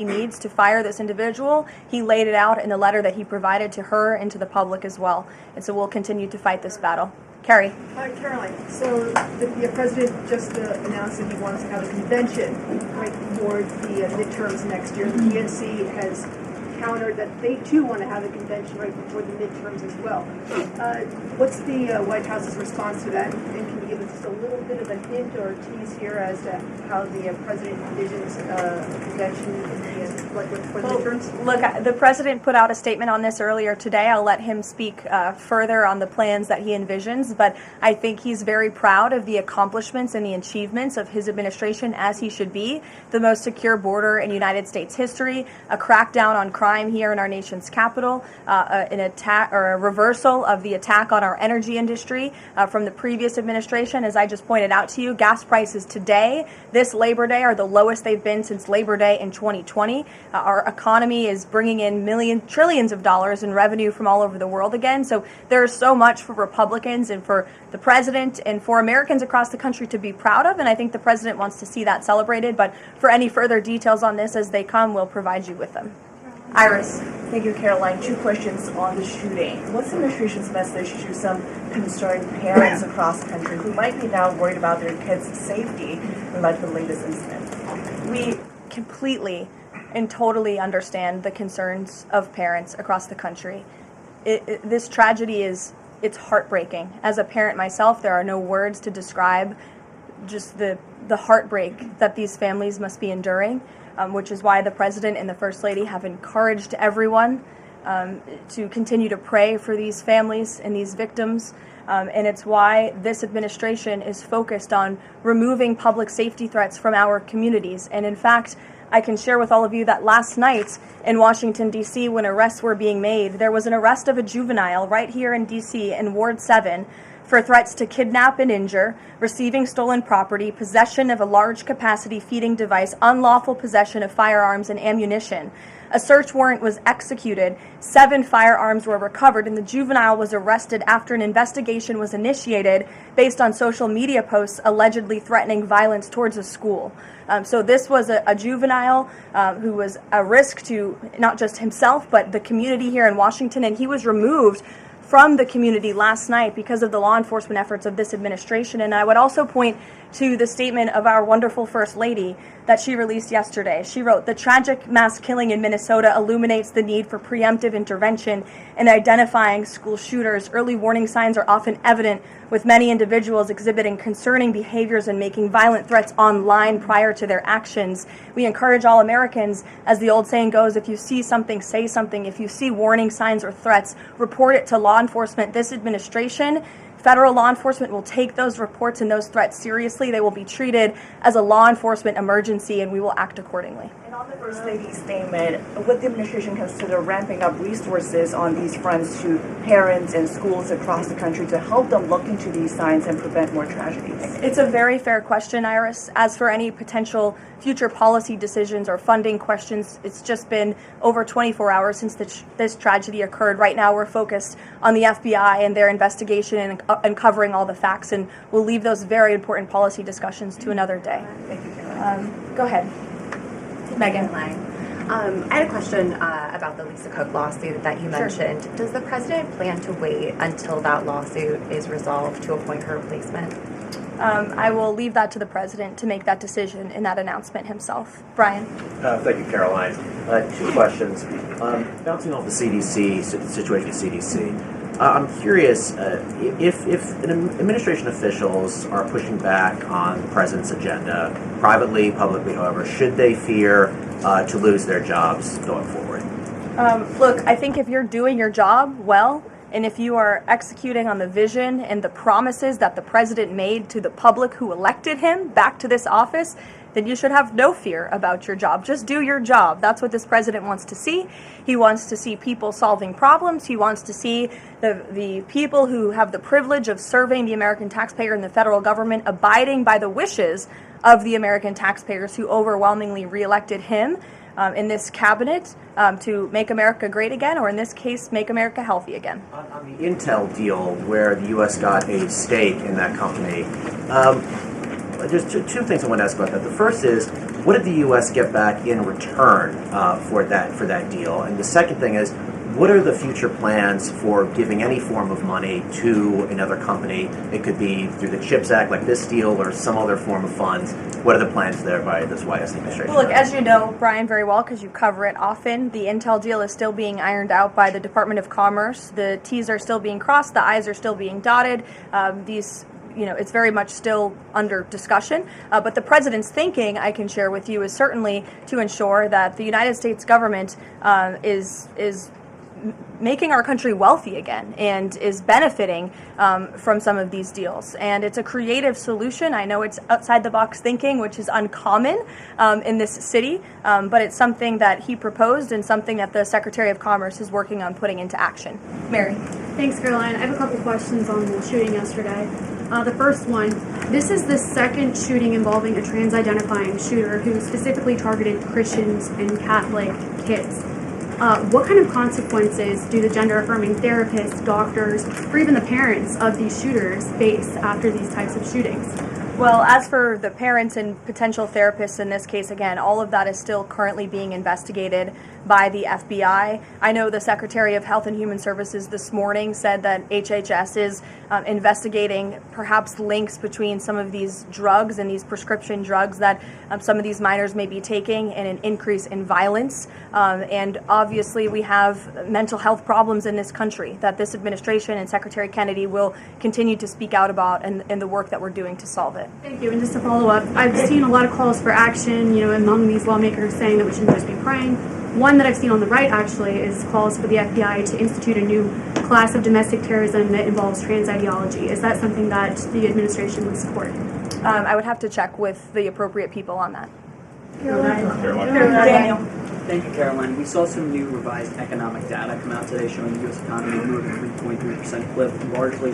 he needs to fire this individual. He laid it out in the letter that he provided to her and to the public as well. And so we'll continue to fight this battle. Carrie. Hi, Caroline. So the president just announced that he wants to have a convention right before the midterms next year. The DNC has countered that they too want to have a convention right before the midterms as well. What's the White House's response to that? And can you give us just a little bit of a hint or a tease here as to how the president envisions a convention for the midterms? Look, the president put out a statement on this earlier today. I'll let him speak further on the plans that he envisions, but I think he's very proud of the accomplishments and the achievements of his administration, as he should be. The most secure border in United States history, a crackdown on crime here in our nation's capital, an attack or a reversal of the attack on our energy industry from the previous administration. As I just pointed out to you, gas prices today, this Labor Day, are the lowest they've been since Labor Day in 2020. Our economy is bringing in trillions of dollars in revenue from all over the world again. So there's so much for Republicans and for the president and for Americans across the country to be proud of, and I think the president wants to see that celebrated. But for any further details on this as they come, we'll provide you with them. Iris. Thank you, Caroline. 2 questions on the shooting. What's the administration's message to some concerned parents across the country who might be now worried about their kids' safety in light of the latest incident? We completely and totally understand the concerns of parents across the country. This tragedy it's heartbreaking. As a parent myself, there are no words to describe just the heartbreak that these families must be enduring. Which is why the President and the First Lady have encouraged everyone to continue to pray for these families and these victims. And it's why this administration is focused on removing public safety threats from our communities. And in fact, I can share with all of you that last night in Washington, D.C., when arrests were being made, there was an arrest of a juvenile right here in D.C. in Ward 7 for threats to kidnap and injure, receiving stolen property, possession of a large capacity feeding device, unlawful possession of firearms and ammunition. A search warrant was executed, 7 firearms were recovered, and the juvenile was arrested after an investigation was initiated based on social media posts allegedly threatening violence towards a school. So this was a juvenile who was a risk to not just himself, but the community here in Washington, and he was removed from the community last night because of the law enforcement efforts of this administration. And I would also point to the statement of our wonderful First Lady that she released yesterday. She wrote, "The tragic mass killing in Minnesota illuminates the need for preemptive intervention in identifying school shooters. Early warning signs are often evident, with many individuals exhibiting concerning behaviors and making violent threats online prior to their actions. We encourage all Americans, as the old saying goes, if you see something, say something. If you see warning signs or threats, report it to law enforcement." This administration, federal law enforcement, will take those reports and those threats seriously. They will be treated as a law enforcement emergency, and we will act accordingly. And on the First Lady's statement, would the administration consider ramping up resources on these fronts to parents and schools across the country to help them look into these signs and prevent more tragedies? It's a very fair question, Iris. As for any potential future policy decisions or funding questions, it's just been over 24 hours since this tragedy occurred. Right now we're focused on the FBI and their investigation and uncovering all the facts, and we'll leave those very important policy discussions to another day. Thank you, Caroline. Go ahead. Megan. I had a question about the Lisa Cook lawsuit that you mentioned. Sure. Does the president plan to wait until that lawsuit is resolved to appoint her replacement? I will leave that to the president to make that decision in that announcement himself. Brian. Thank you, Caroline. 2 questions. Bouncing off the CDC, situation at CDC, I'm curious if administration officials are pushing back on the president's agenda, privately, publicly, however, should they fear to lose their jobs going forward? Look, I think if you're doing your job well, and if you are executing on the vision and the promises that the president made to the public who elected him back to this office, then you should have no fear about your job. Just do your job. That's what this president wants to see. He wants to see people solving problems. He wants to see the people who have the privilege of serving the American taxpayer and the federal government abiding by the wishes of the American taxpayers who overwhelmingly reelected him in this cabinet to make America great again, or in this case, make America healthy again. On the Intel deal, where the U.S. got a stake in that company, there's two things I want to ask about that. The first is, what did the U.S. get back in return for that deal? And the second thing is, what are the future plans for giving any form of money to another company? It could be through the CHIPS Act, like this deal, or some other form of funds. What are the plans there by this White House administration? Well, look, as you know, Brian, very well, because you cover it often, the Intel deal is still being ironed out by the Department of Commerce. The T's are still being crossed, the I's are still being dotted. It's very much still under discussion. But the president's thinking, I can share with you, is certainly to ensure that the United States government is making our country wealthy again and is benefiting from some of these deals. And it's a creative solution. I know it's outside the box thinking, which is uncommon in this city, but it's something that he proposed and something that the Secretary of Commerce is working on putting into action. Mary. Thanks, Caroline. I have a couple questions on the shooting yesterday. The first one, this is the second shooting involving a trans-identifying shooter who specifically targeted Christians and Catholic kids. What kind of consequences do the gender-affirming therapists, doctors, or even the parents of these shooters face after these types of shootings? Well, as for the parents and potential therapists in this case, again, all of that is still currently being investigated by the FBI. I know the Secretary of Health and Human Services this morning said that HHS is investigating perhaps links between some of these drugs and these prescription drugs that some of these minors may be taking and an increase in violence. And obviously we have mental health problems in this country that this administration and Secretary Kennedy will continue to speak out about and the work that we're doing to solve it. Thank you. And just to follow up, I've seen a lot of calls for action, among these lawmakers saying that we shouldn't just be praying. One that I've seen on the right, actually, is calls for the FBI to institute a new class of domestic terrorism that involves trans ideology. Is that something that the administration would support? I would have to check with the appropriate people on that. Daniel. Thank you, Caroline. We saw some new revised economic data come out today showing the U.S. economy grew at a 3.3% clip, largely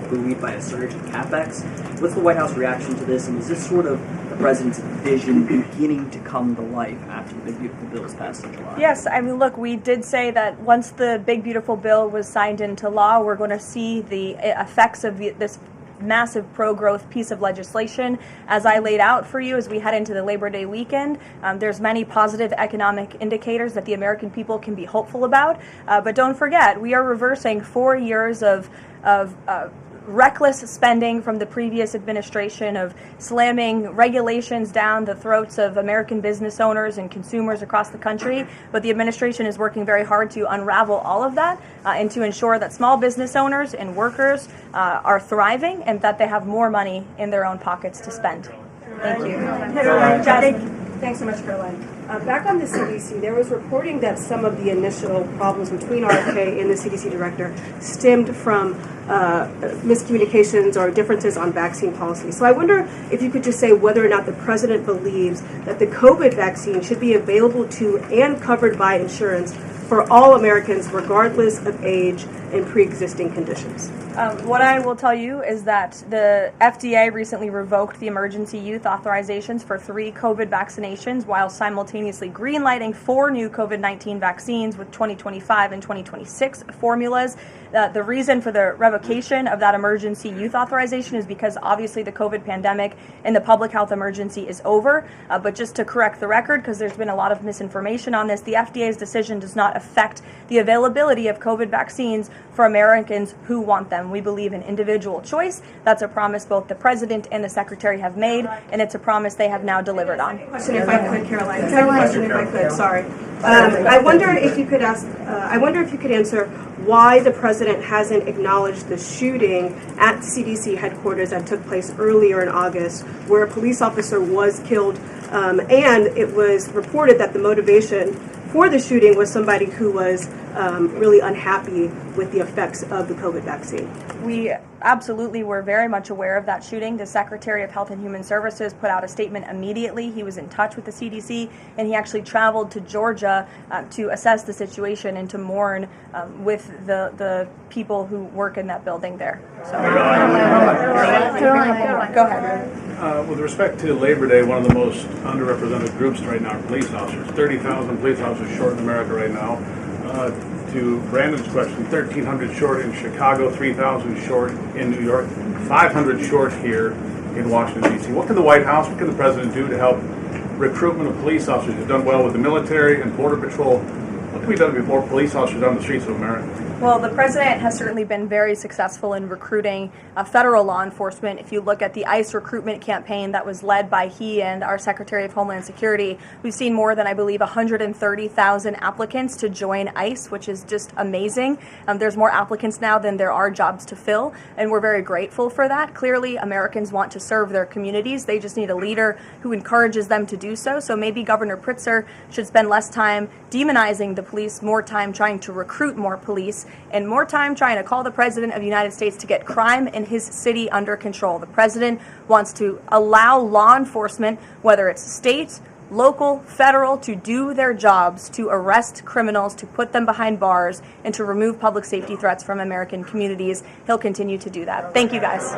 buoyed by a surge in capex. What's the White House reaction to this, and is this sort of the president's vision beginning to come to life after the Big Beautiful Bill was passed in July? Yes, I mean, look, we did say that once the Big Beautiful Bill was signed into law, we're going to see the effects of this massive pro-growth piece of legislation. As I laid out for you as we head into the Labor Day weekend, there's many positive economic indicators that the American people can be hopeful about. But don't forget, we are reversing 4 years of reckless spending from the previous administration, of slamming regulations down the throats of American business owners and consumers across the country. But the administration is working very hard to unravel all of that and to ensure that small business owners and workers are thriving and that they have more money in their own pockets to spend. Thank you. Thanks so much, Caroline. Back on the CDC, there was reporting that some of the initial problems between RFK and the CDC director stemmed from miscommunications or differences on vaccine policy. So I wonder if you could just say whether or not the president believes that the COVID vaccine should be available to and covered by insurance for all Americans, regardless of age and pre-existing conditions. What I will tell you is that the FDA recently revoked the emergency use authorizations for 3 COVID vaccinations while simultaneously greenlighting 4 new COVID-19 vaccines with 2025 and 2026 formulas. The reason for the revocation of that emergency use authorization is because obviously the COVID pandemic and the public health emergency is over. But just to correct the record, because there's been a lot of misinformation on this, the FDA's decision does not affect the availability of COVID vaccines for Americans who want them. We believe in individual choice. That's a promise both the president and the secretary have made, and it's a promise they have now delivered on. Question, if I could, Caroline. Second question, if I could. Sorry. I wonder if you could answer why the president hasn't acknowledged the shooting at CDC headquarters that took place earlier in August, where a police officer was killed, and it was reported that the motivation for the shooting was somebody who was really unhappy with the effects of the COVID vaccine. We absolutely were very much aware of that shooting. The Secretary of Health and Human Services put out a statement immediately. He was in touch with the CDC, and he actually traveled to Georgia to assess the situation and to mourn with the people who work in that building there. So, go ahead. With respect to Labor Day, one of the most underrepresented groups right now are police officers. 30,000 police officers short in America right now. To Brandon's question, 1,300 short in Chicago, 3,000 short in New York, 500 short here in Washington, D.C. What can the White House, what can the president do to help recruitment of police officers. You've done well with the military and border patrol. What can be done to get more police officers on the streets of America? Well, the president has certainly been very successful in recruiting federal law enforcement. If you look at the ICE recruitment campaign that was led by he and our Secretary of Homeland Security, we've seen more than, I believe, 130,000 applicants to join ICE, which is just amazing. There's more applicants now than there are jobs to fill, and we're very grateful for that. Clearly, Americans want to serve their communities. They just need a leader who encourages them to do so. So maybe Governor Pritzker should spend less time demonizing the police, more time trying to recruit more police, and more time trying to call the President of the United States to get crime in his city under control. The President wants to allow law enforcement, whether it's state, local, federal, to do their jobs, to arrest criminals, to put them behind bars, and to remove public safety threats from American communities. He'll continue to do that. Thank you, guys.